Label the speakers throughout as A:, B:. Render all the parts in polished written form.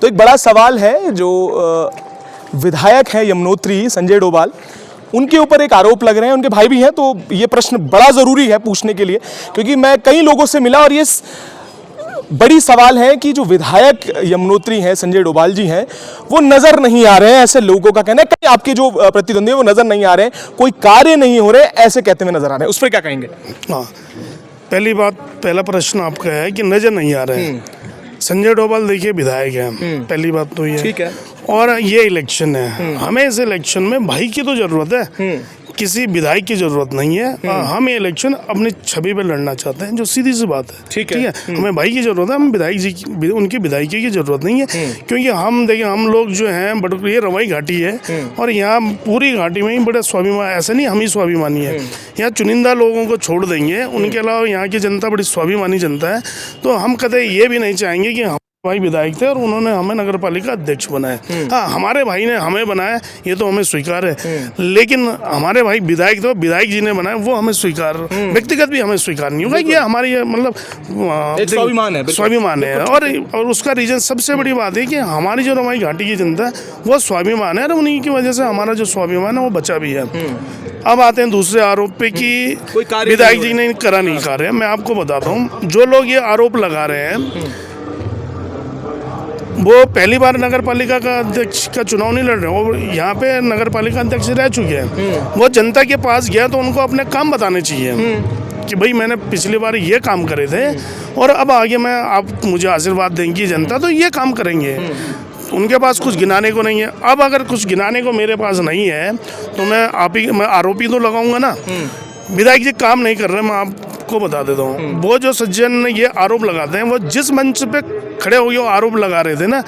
A: तो एक बड़ा सवाल है जो विधायक हैं यमुनोत्री संजय डोभाल, उनके ऊपर एक आरोप लग रहे हैं, उनके भाई भी हैं, तो ये प्रश्न बड़ा ज़रूरी है पूछने के लिए, क्योंकि मैं कई लोगों से मिला और ये बड़ी सवाल है कि जो विधायक यमुनोत्री हैं संजय डोभाल जी हैं वो नज़र नहीं आ रहे हैं, ऐसे लोगों का कहना है। कई आपके जो प्रतिद्वंदी हैं वो नज़र नहीं आ रहे हैं, कोई कार्य नहीं हो रहे, ऐसे कहते हुए नजर आ रहे हैं, उस पर क्या कहेंगे?
B: हाँ, पहला प्रश्न आपका है कि नज़र नहीं आ रहे हैं। संजय डोभाल देखिए विधायक हैं, पहली बात तो ये
A: ठीक है।
B: और ये इलेक्शन है, हमें इस इलेक्शन में भाई की तो जरूरत है, किसी विधायक की जरूरत नहीं है। हम ये इलेक्शन अपनी छवि पे लड़ना चाहते हैं, जो सीधी सी बात है। ठीक है, हमें भाई की जरूरत है, हम विधायक जी की, उनकी विधायकी की जरूरत नहीं है। क्योंकि हम देखिए, हम लोग जो हैं बड़े, ये रवाई घाटी है और यहाँ पूरी घाटी में ही बड़े स्वाभिमान, ऐसा नहीं हम ही स्वाभिमानी है, यहाँ चुनिंदा लोगों को छोड़ देंगे, उनके अलावा यहाँ की जनता बड़ी स्वाभिमानी जनता है। तो हम कतई ये भी नहीं चाहेंगे कि भाई विधायक थे और उन्होंने हमें नगर पालिका अध्यक्ष बनाया। हाँ, हमारे भाई ने हमें बनाया, ये तो हमें स्वीकार है, लेकिन हमारे भाई विधायक थे, विधायक जी ने बनाया, वो हमें स्वीकार, व्यक्तिगत भी हमें स्वीकार नहीं होगा। ये हमारी मतलब स्वाभिमान है। और उसका रीजन सबसे बड़ी बात है कि हमारी जो रवाई घाटी की जनता है वो स्वाभिमान है, और उन्हीं की वजह से हमारा जो स्वाभिमान है वो बचा भी है। अब आते हैं दूसरे आरोप पे कि विधायक जी ने करा नहीं कार्य। मैं आपको बताता हूँ, जो लोग ये आरोप लगा रहे हैं वो पहली बार नगर पालिका का अध्यक्ष का चुनाव नहीं लड़ रहे, वो यहाँ पे नगर पालिका अध्यक्ष रह चुके हैं। वो जनता के पास गया तो उनको अपने काम बताने चाहिए कि भाई मैंने पिछली बार ये काम करे थे और अब आगे मैं, आप मुझे आशीर्वाद देंगी जनता तो ये काम करेंगे। उनके पास कुछ गिनाने को नहीं है। अब अगर कुछ गिनाने को मेरे पास नहीं है तो मैं आरोपी तो लगाऊंगा ना। विधायक जी काम नहीं कर रहे, मैं आपको बता देता हूँ। वो जो सज्जन ये आरोप लगाते हैं, वो जिस मंच पे खड़े हुए आरोप लगा रहे थे ना,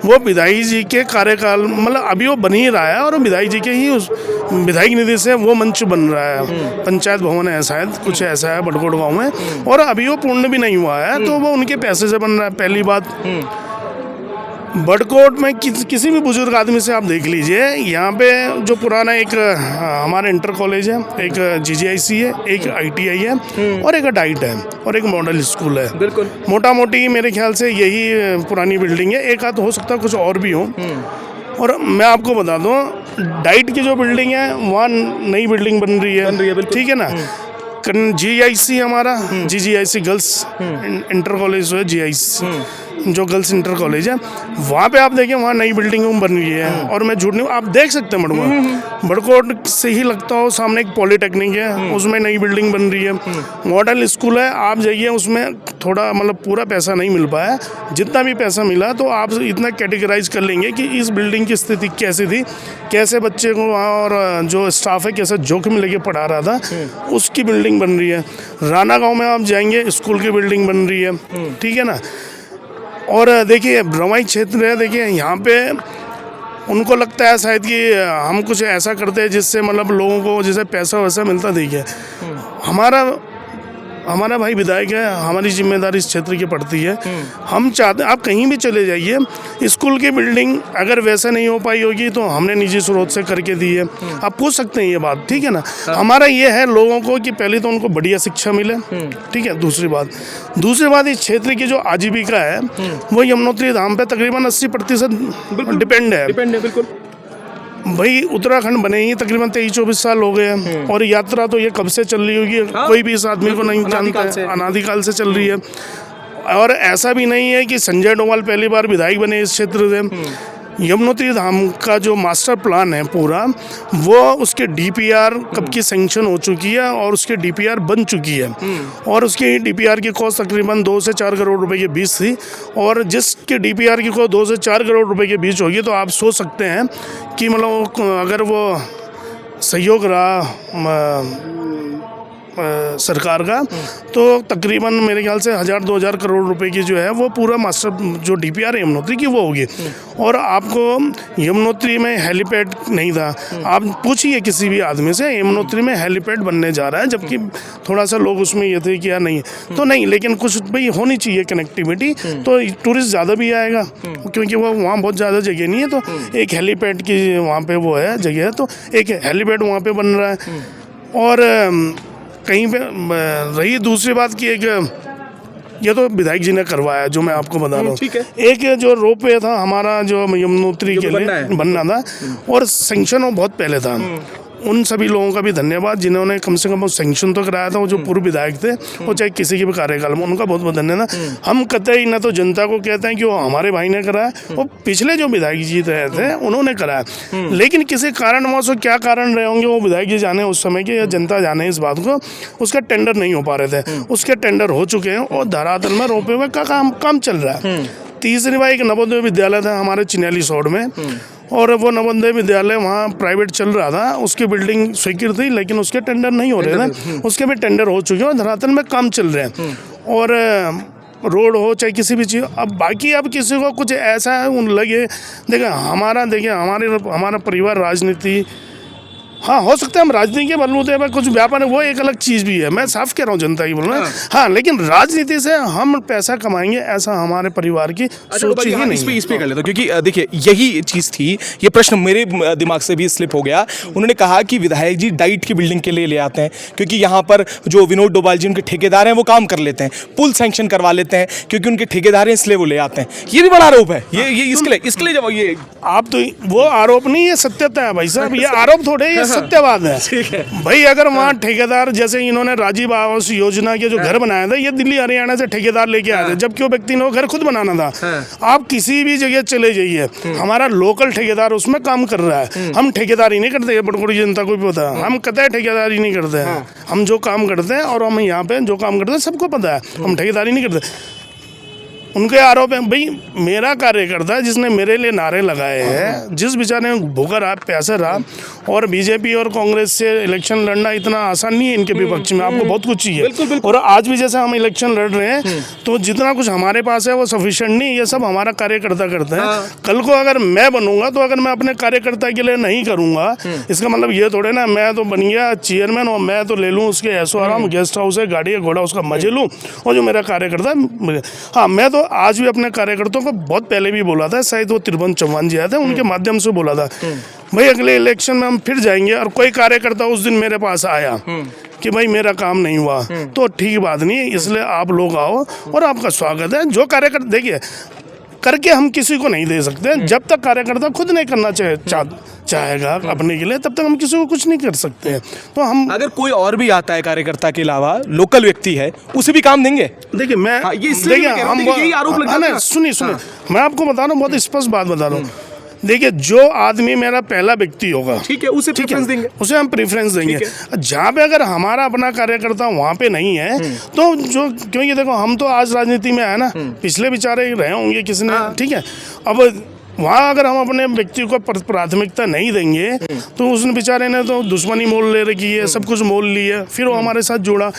B: वो विधायक जी के कार्यकाल, मतलब अभी वो बन ही रहा है और विधायक जी के ही उस विधायक निधि से वो मंच बन रहा है। पंचायत भवन है शायद, कुछ ऐसा है बड़कोट गाँव में, और अभी वो पूर्ण भी नहीं हुआ है, तो वो उनके पैसे से बन रहा है। पहली बात, बड़कोट में किसी भी बुजुर्ग आदमी से आप देख लीजिए, यहाँ पे जो पुराना एक हमारा इंटर कॉलेज है, एक GGIC है, एक ITI है और एक डाइट है और एक मॉडल स्कूल है। बिल्कुल मोटा मोटी मेरे ख्याल से यही पुरानी बिल्डिंग है। एक आध हो सकता है कुछ और भी हो। और मैं आपको बता दूँ, डाइट की जो बिल्डिंग है वहाँ नई बिल्डिंग बन रही है, ठीक है ना। GIC हमारा GGIC गर्ल्स इंटर कॉलेज है, GIC जो गर्ल्स इंटर कॉलेज है, वहाँ पे आप देखें, वहाँ नई बिल्डिंग बन रही है। और मैं झूठ नहीं, आप देख सकते हैं बड़कोट से ही लगता हो, सामने एक पॉलीटेक्निक है, उसमें नई बिल्डिंग बन रही है। मॉडल स्कूल है, आप जाइए, उसमें थोड़ा मतलब पूरा पैसा नहीं मिल पाया, जितना भी पैसा मिला तो आप इतना कैटेगराइज कर लेंगे कि इस बिल्डिंग की स्थिति कैसी थी, कैसे बच्चे को वहाँ और जो स्टाफ है कैसे जोखिम लेके पढ़ा रहा था, उसकी बिल्डिंग बन रही है। राना गाँव में आप जाएंगे, स्कूल की बिल्डिंग बन रही है, ठीक है ना। और देखिए रवाई क्षेत्र है, देखिए यहाँ पे उनको लगता है शायद कि हम कुछ ऐसा करते हैं जिससे मतलब लोगों को जैसे पैसा वैसा मिलता। देखिए हमारा भाई विधायक है, हमारी जिम्मेदारी इस क्षेत्र की पड़ती है। हम चाहते, आप कहीं भी चले जाइए, स्कूल की बिल्डिंग अगर वैसा नहीं हो पाई होगी तो हमने निजी स्रोत से करके दी है। आप पूछ सकते हैं ये बात, ठीक है ना। हमारा ये है लोगों को कि पहले तो उनको बढ़िया शिक्षा मिले, ठीक है। दूसरी बात इस क्षेत्र की जो आजीविका है वो यमुनोत्री धाम पे तकरीबन 80% डिपेंड है। बिल्कुल भाई, उत्तराखंड बने ही तकरीबन 23-24 साल हो गए हैं और यात्रा तो ये कब से चल रही होगी कोई भी इस आदमी को नहीं जानता है, अनादिकाल से चल रही है। और ऐसा भी नहीं है कि संजय डोभाल पहली बार विधायक बने इस क्षेत्र से। यमुनोत्री धाम का जो मास्टर प्लान है पूरा, वो उसके DPR कब की सैंक्शन हो चुकी है और उसके DPR बन चुकी है। और उसकी DPR की कॉस्ट तकरीबन 2 से 4 करोड़ रुपए के बीच थी, और जिसके DPR की कॉस्ट 2 से 4 करोड़ रुपए के बीच होगी तो आप सोच सकते हैं कि मतलब अगर वो सहयोग रहा सरकार का तो तकरीबन मेरे ख्याल से 1000-2000 करोड़ रुपए की जो है वो पूरा मास्टर जो DPR है यमुनोत्री की वो होगी। और आपको यमुनोत्री में हेलीपैड नहीं था, आप पूछिए किसी भी आदमी से, यमुनोत्री में हेलीपैड बनने जा रहा है, जबकि थोड़ा सा लोग उसमें ये थे कि यार नहीं तो नहीं, लेकिन कुछ भाई होनी चाहिए कनेक्टिविटी, तो टूरिस्ट ज़्यादा भी आएगा, क्योंकि वो वहाँ बहुत ज़्यादा जगह नहीं है। तो एक हेलीपैड की वहाँ पे वो है जगह है, तो एक हेलीपैड वहाँ पे बन रहा है। और कहीं पे रही दूसरी बात की, एक ये तो विधायक जी ने करवाया, जो मैं आपको बता रहा हूँ।
A: ठीक है।
B: एक जो रोपवे था हमारा, जो यमुनोत्री के लिए बनना था, और सेंक्शन वो बहुत पहले था। उन सभी लोगों का भी धन्यवाद जिन्होंने कम से कम वो सेंक्शन तो कराया था, वो जो पूर्व विधायक थे, वो चाहे किसी के भी कार्यकाल में, उनका बहुत बहुत धन्यवाद। हम कतई न तो जनता को कहते हैं कि वो हमारे भाई ने कराया, वो पिछले जो विधायक जी रहे थे उन्होंने कराया, लेकिन किसी कारणवश क्या कारण रहे होंगे वो विधायक जी जाने उस समय के, या जनता जाने इस बात को, उसका टेंडर नहीं हो पा रहे थे। उसके टेंडर हो चुके हैं और धरातल में रोपवे का काम चल रहा है। तीसरी बार एक नवोदय विद्यालय था हमारे चिन्याली सोड में, और वो नवोदय विद्यालय वहाँ प्राइवेट चल रहा था, उसकी बिल्डिंग स्वीकृत थी, लेकिन उसके टेंडर नहीं हो रहे थे। उसके भी टेंडर हो चुके हैं और धरातल में काम चल रहे हैं। और रोड हो चाहे किसी भी चीज़, अब बाकी अब किसी को कुछ ऐसा लगे, देखिए हमारा परिवार राजनीति, हाँ हो सकता है हम राजनीति के बलबूते पर कुछ व्यापार है, वो एक अलग चीज़ भी है, मैं साफ कह रहा हूँ, जनता की बोल रहा हूँ। हाँ, लेकिन राजनीति से हम पैसा कमाएंगे ऐसा हमारे परिवार की सोच ही नहीं।
A: इस पे कर लेता हूं, क्योंकि देखिए यही चीज़ थी, ये प्रश्न मेरे दिमाग से भी स्लिप हो गया। उन्होंने कहा कि विधायक जी डाइट की बिल्डिंग के लिए ले आते हैं, क्योंकि यहाँ पर जो विनोद डोभाल जी उनके ठेकेदार हैं वो काम कर लेते हैं, पुल सैंक्शन करवा लेते हैं, क्योंकि उनके ठेकेदार हैं इसलिए वो ले आते हैं। ये भी बड़ा आरोप है। ये इसके लिए जब ये
B: आप तो वो आरोप नहीं, ये सत्यता है भाई साहब, ये आरोप थोड़े, ये सत्यवाद है। भाई अगर वहाँ ठेकेदार, जैसे इन्होंने राजीव आवास योजना के जो घर बनाया था, ये दिल्ली हरियाणा से ठेकेदार लेके आए थे, जबकि वो व्यक्ति ने वो घर खुद बनाना था। आप किसी भी जगह चले जाइए, हमारा लोकल ठेकेदार उसमें काम कर रहा है। हम ठेकेदारी नहीं करते, बड़कोड़ी जनता को भी पता है, हम कतई ठेकेदारी नहीं करते हैं। हम जो काम करते हैं, और हम यहाँ पे जो काम करते हैं सबको पता है, हम ठेकेदारी नहीं करते। उनके आरोप है, भाई मेरा कार्यकर्ता जिसने मेरे लिए नारे लगाए हैं, जिस बेचारे भूखा रहा, प्यासा रहा, और बीजेपी और कांग्रेस से इलेक्शन लड़ना इतना आसान नहीं है इनके विपक्ष में, आपको बहुत कुछ चाहिए। और आज भी जैसे हम इलेक्शन लड़ रहे हैं, तो जितना कुछ हमारे पास है वो सफिशिएंट नहीं, ये सब हमारा कार्यकर्ता करते हैं। कल को अगर मैं बनूंगा, तो अगर मैं अपने कार्यकर्ता के लिए नहीं करूंगा, इसका मतलब ये थोड़े ना मैं तो बन गया चेयरमैन और मैं तो ले लूँ उसके ऐसो आराम, गेस्ट हाउस है, गाड़ी है, घोड़ा, उसका मजे लूँ, और जो मेरा कार्यकर्ता, हाँ मैं तो आज भी अपने कार्यकर्ताओं को बहुत पहले भी बोला था, शायद वो त्रिभुवन चौहान जी आए थे, उनके माध्यम से बोला था, भाई अगले इलेक्शन में हम फिर जाएंगे, और कोई कार्यकर्ता उस दिन मेरे पास आया कि भाई मेरा काम नहीं हुआ, तो ठीक बात नहीं है, इसलिए आप लोग आओ और आपका स्वागत है। जो कार्यकर्ता, देखिए करके हम किसी को नहीं दे सकते, जब तक कार्यकर्ता खुद नहीं करना चाहेगा अपने के लिए, तब तक हम किसी को कुछ नहीं कर सकते हैं। तो हम,
A: अगर कोई और भी आता है कार्यकर्ता के अलावा, लोकल व्यक्ति है, उसे भी काम देंगे।
B: देखिए मैं, देखिए हम,
A: यही आरोप लगता है।
B: सुनिए, मैं आपको बता रहा हूँ, बहुत स्पष्ट बात बता रहा हूँ। देखिए जो आदमी मेरा पहला व्यक्ति होगा,
A: ठीक है, उसे प्रेफरेंस देंगे,
B: उसे हम प्रेफरेंस देंगे। जहाँ पे अगर हमारा अपना कार्यकर्ता वहाँ पे नहीं है, तो जो, क्योंकि देखो हम तो आज राजनीति में आए ना, पिछले बेचारे रहे होंगे किसी ने, ठीक है, अब वहाँ अगर हम अपने व्यक्ति को प्राथमिकता नहीं देंगे, तो उस बेचारे ने तो दुश्मनी मोल ले रखी है, सब कुछ मोल लिया, फिर वो हमारे साथ जुड़ा।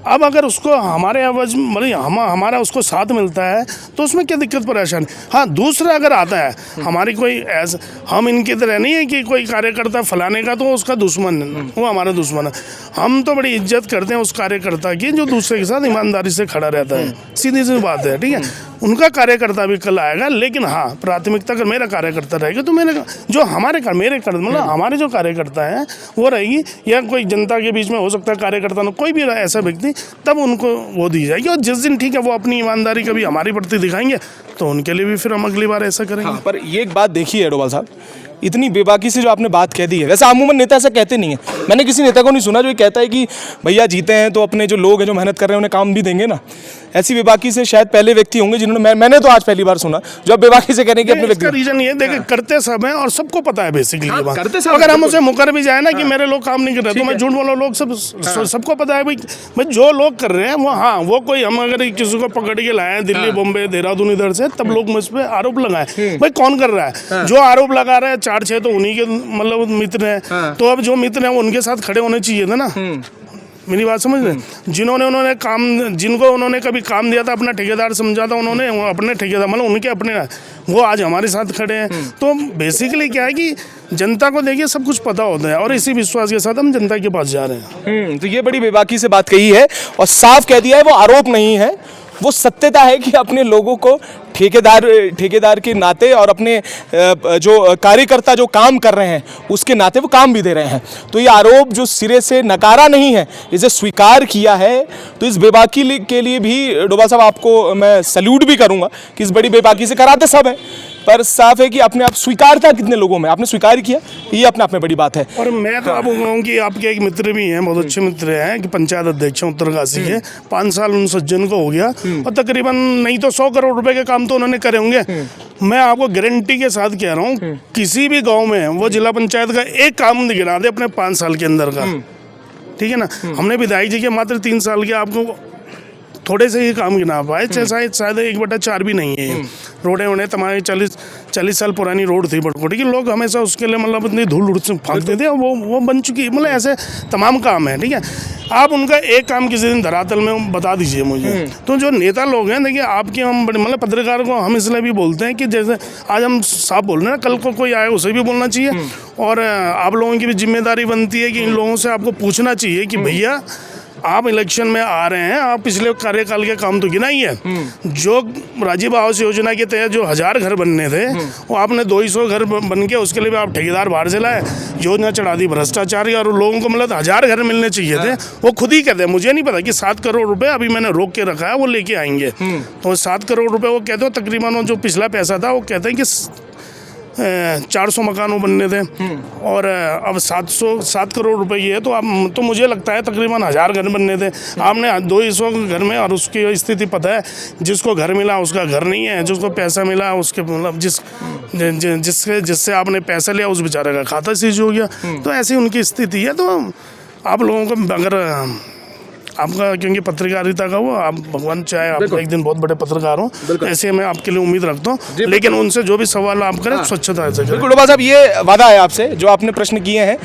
B: अब अगर उसको हमारे आवाज, मतलब हमारा उसको साथ मिलता है, तो उसमें क्या दिक्कत परेशानी। हाँ, दूसरा अगर आता है, हमारी कोई ऐसा, हम इनकी तरह नहीं है कि कोई कार्यकर्ता फलाने का तो उसका दुश्मन है, वो हमारा दुश्मन है। हम तो बड़ी इज्जत करते हैं उस कार्यकर्ता की जो दूसरे के साथ ईमानदारी से खड़ा रहता है, सीधी सी बात है, ठीक है। उनका कार्यकर्ता भी कल आएगा, लेकिन हाँ प्राथमिकता अगर मेरा कार्यकर्ता रहेगा, तो मेरे जो मतलब हमारे जो कार्यकर्ता हैं वो रहेगी, या कोई जनता के बीच में हो सकता है कार्यकर्ता न कोई भी ऐसा व्यक्ति, तब उनको वो दी जाएगी। और जिस दिन ठीक है वो अपनी ईमानदारी कभी हमारी प्रति दिखाएंगे, तो उनके लिए भी फिर हम अगली बार ऐसा करेंगे।
A: पर ये एक बात देखिए डोभाल साहब, इतनी बेबाकी से जो आपने बात कह दी है, वैसे अमूमन नेता ऐसा कहते नहीं है, मैंने किसी नेता को नहीं सुना जो ये कहता है कि भैया जीते हैं तो अपने जो लोग हैं जो मेहनत कर रहे हैं उन्हें काम भी देंगे ना। ऐसी बेबाकी से शायद पहले व्यक्ति होंगे जिन्होंने, मैंने तो आज पहली बार सुना जो बेबाकी से कह रहे हैं कि अपने व्यक्ति।
B: रीजन ये देखिए, करते सब हैं और सबको पता है बेसिकली। अगर हम उसे मुकर भी जाए ना कि मेरे लोग काम नहीं कर रहे, तो मैं झूठ बोला, लोग सबको पता है भाई जो लोग कर रहे हैं वो, हाँ वो कोई, हम अगर किसी को पकड़ के लाए दिल्ली, बॉम्बे, देहरादून इधर से, तब लोग मुझ पर आरोप लगाए, भाई कौन कर रहा है? जो आरोप लगा रहे हैं 4-6 तो उन्हीं के मतलब मित्र हैं, तो अब जो मित्र हैं उनके साथ खड़े होने चाहिए थे ना। मेरी बात समझ रहे? जिनको उन्होंने कभी काम दिया था, अपना ठेकेदार समझा था, उन्होंने अपने ठेकेदार, मतलब उनके अपने, वो आज हमारे साथ खड़े हैं। तो बेसिकली क्या है कि जनता को देखिए सब कुछ पता होता है, और इसी विश्वास के साथ हम जनता के पास जा रहे हैं।
A: तो ये बड़ी बेबाकी से बात कही है और साफ कह दिया है, वो आरोप नहीं है, वो सत्यता है कि अपने लोगों को ठेकेदार के नाते और अपने जो कार्यकर्ता जो काम कर रहे हैं उसके नाते वो काम भी दे रहे हैं। तो ये आरोप जो सिरे से नकारा नहीं है, इसे स्वीकार किया है, तो इस बेबाकी के लिए भी डोभाल साहब आपको मैं सैल्यूट भी करूंगा कि इस बड़ी बेबाकी से कराते सब है, पर साफ है कि अपने आप स्वीकारता कितने लोगों में आपने स्वीकार किया, ये अपने आप में बड़ी बात है।
B: और मैं तो अब कहूँ कि आपके एक मित्र भी हैं, बहुत अच्छे मित्र हैं, कि पंचायत अध्यक्ष हैं उत्तरकाशी के, 5 साल उन सज्जन को हो गया और तकरीबन नहीं तो 100 करोड़ रुपए के काम तो उन्होंने करे होंगे। मैं आपको गारंटी के साथ कह रहा हूँ, किसी भी गाँव में वो जिला पंचायत का एक काम गिना दे अपने 5 साल के अंदर का, ठीक है ना। हमने विधायक जी के मात्र 3 साल के आपको थोड़े से ही काम गिना पाए, शायद 1/4 भी नहीं है। रोडें उन्हें तमाम 40 साल पुरानी रोड थी बड़कोटी की, लोग हमेशा उसके लिए मतलब इतनी धूल उड़ से फाँकते थे, वो बन चुकी, मतलब ऐसे तमाम काम है, ठीक है। आप उनका एक काम किसी दिन धरातल में बता दीजिए मुझे। तो जो नेता लोग हैं, देखिए आपके हम बड़े मतलब पत्रकार को हम इसलिए भी बोलते हैं कि जैसे आज हम साफ बोल रहे हैं, कल को कोई आए उसे भी बोलना चाहिए, और आप लोगों की भी जिम्मेदारी बनती है कि इन लोगों से आपको पूछना चाहिए कि भैया आप इलेक्शन में आ रहे हैं, आप पिछले कार्यकाल के काम तो गिनाइए। जो राजीव आवास योजना के तहत जो 1000 घर बनने थे, वो आपने 200 घर बन के उसके लिए भी आप ठेकेदार बाहर से लाए, योजना चढ़ा दी भ्रष्टाचारी, और लोगों को मतलब 1000 घर मिलने चाहिए थे। वो खुद ही कहते हैं, मुझे नहीं पता कि 7 करोड़ रुपए अभी मैंने रोक के रखा है, वो लेके आएंगे। तो 7 करोड़ रुपए वो कहते हो तकरीबन, वो जो पिछला पैसा था वो कहते हैं कि 400 मकानों बनने थे, और अब 7 करोड़ रुपए ये है, तो अब तो मुझे लगता है तकरीबन 1000 घर बनने थे। आपने 200 घर में, और उसकी स्थिति पता है, जिसको घर मिला उसका घर नहीं है, जिसको पैसा मिला उसके मतलब जिससे आपने पैसा लिया उस बेचारे का खाता सीज हो गया। तो ऐसी उनकी स्थिति है। तो आप लोगों को अगर आपका, क्योंकि पत्रकारिता का वो आप भगवान चाहे आप एक दिन बहुत बड़े पत्रकार हो, ऐसे मैं आपके लिए उम्मीद रखता हूँ, लेकिन उनसे जो भी सवाल आप करें स्वच्छता से करें।
A: बिल्कुल डोभाल साहब, ये वादा है आपसे जो आपने प्रश्न किए हैं,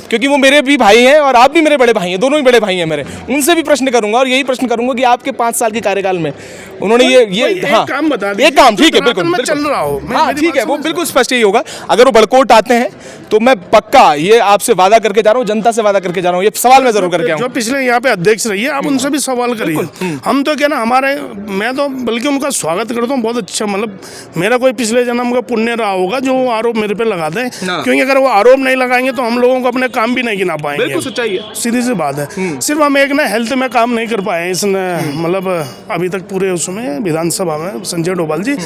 A: क्योंकि वो मेरे भी भाई हैं और आप भी मेरे बड़े भाई हैं, दोनों ही बड़े भाई हैं मेरे, उनसे भी प्रश्न करूंगा और यही प्रश्न करूंगा कि आपके 5 साल के कार्यकाल में उन्होंने ये
B: हाँ काम बता दीजिए,
A: एक काम, ठीक है, बिल्कुल
B: मैं चल रहा हूँ,
A: हाँ ठीक है, वो बिल्कुल स्पष्ट यही होगा। अगर वो बड़कोट आते हैं तो मैं पक्का ये आपसे वादा करके जा रहा हूँ, जनता से वादा करके जा रहा हूँ, ये सवाल मैं जरूर करके आऊँ।
B: जो पिछले यहाँ पे अध्यक्ष रही है, आप उनसे भी सवाल करिए। हम तो क्या ना, मैं तो बल्कि उनका स्वागत करता हूँ, बहुत अच्छा, मतलब मेरा कोई पिछले जन्म का पुण्य रहा होगा जो वो आरोप मेरे पे लगाते हैं, क्योंकि अगर वो आरोप नहीं लगाएंगे तो हम लोगों को अपने काम भी नहीं गिना पाएंगे।
A: बिल्कुल सच्चाई है,
B: सीधी सी बात है। सिर्फ हम एक ना हेल्थ में काम नहीं कर पाए इसने, मतलब अभी तक पूरे उसमें विधानसभा में संजय डोभाल जी,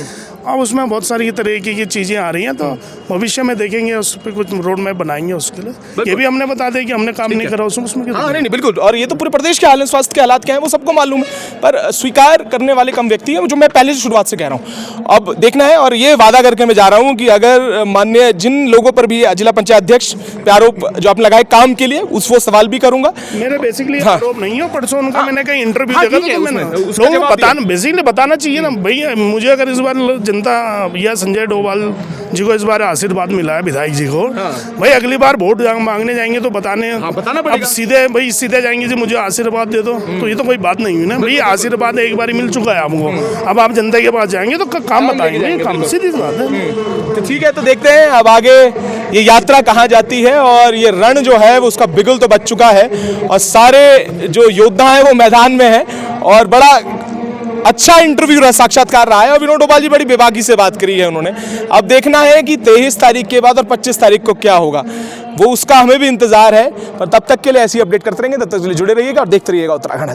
B: अब उसमें बहुत सारी तरीके की चीज़ें आ रही हैं, तो भविष्य में देखेंगे उस पर कुछ रोड मैप बनाएंगे उसके लिए। ये भी हमने बता दें कि हमने काम नहीं करा उसमें।
A: हाँ नहीं बिल्कुल, और ये तो पूरे प्रदेश के हाल है, स्वास्थ्य के हालात क्या है वो सबको मालूम है, पर स्वीकार करने वाले कम व्यक्ति हैं, जो मैं पहले से शुरुआत से कह रहा हूँ। अब देखना है, और ये वादा करके मैं जा रहा हूँ कि अगर माननीय जिन लोगों पर भी जिला पंचायत अध्यक्ष पे आरोप जो आपने लगाए काम के लिए, उस वो सवाल भी करूंगा।
B: मेरे बेसिकली आरोप नहीं है, परसों उनका मैंने कहीं इंटरव्यू देखा था, तो मैंने लोगों को बताना चाहिए ना भैया। मुझे अगर इस बार जनता या संजय डोभाल जी को इस बार आशीर्वाद मिला है विधायक जी को, भाई अगली बार वोट मांगने जाएंगे तो बताना पड़ेगा। अब सीधे जाएंगे जी मुझे आशीर्वाद दे दो, तो ये तो कोई बात नहीं हुई ना भाई। आशीर्वाद एक बार ही मिल चुका है आपको, अब आप जनता के पास जाएंगे तो काम बताएंगे, काम सीधी बात है।
A: तो ठीक है, तो देखते हैं अब आगे ये यात्रा कहाँ जाती है, और ये रण जो है वो उसका बिगुल तो बच चुका है, और सारे जो योद्धा हैं वो मैदान में हैं, और बड़ा अच्छा इंटरव्यू रहा, साक्षात्कार रहा है, और विनोद डोभाल जी बड़ी बेबाकी से बात करी है उन्होंने। अब देखना है कि 23 तारीख के बाद और 25 तारीख को क्या होगा, वो उसका हमें भी इंतजार है, पर तब तक के लिए ऐसी अपडेट करते रहेंगे। तब तक के लिए जुड़े रहिएगा और देखते रहिएगा उत्तराखंड।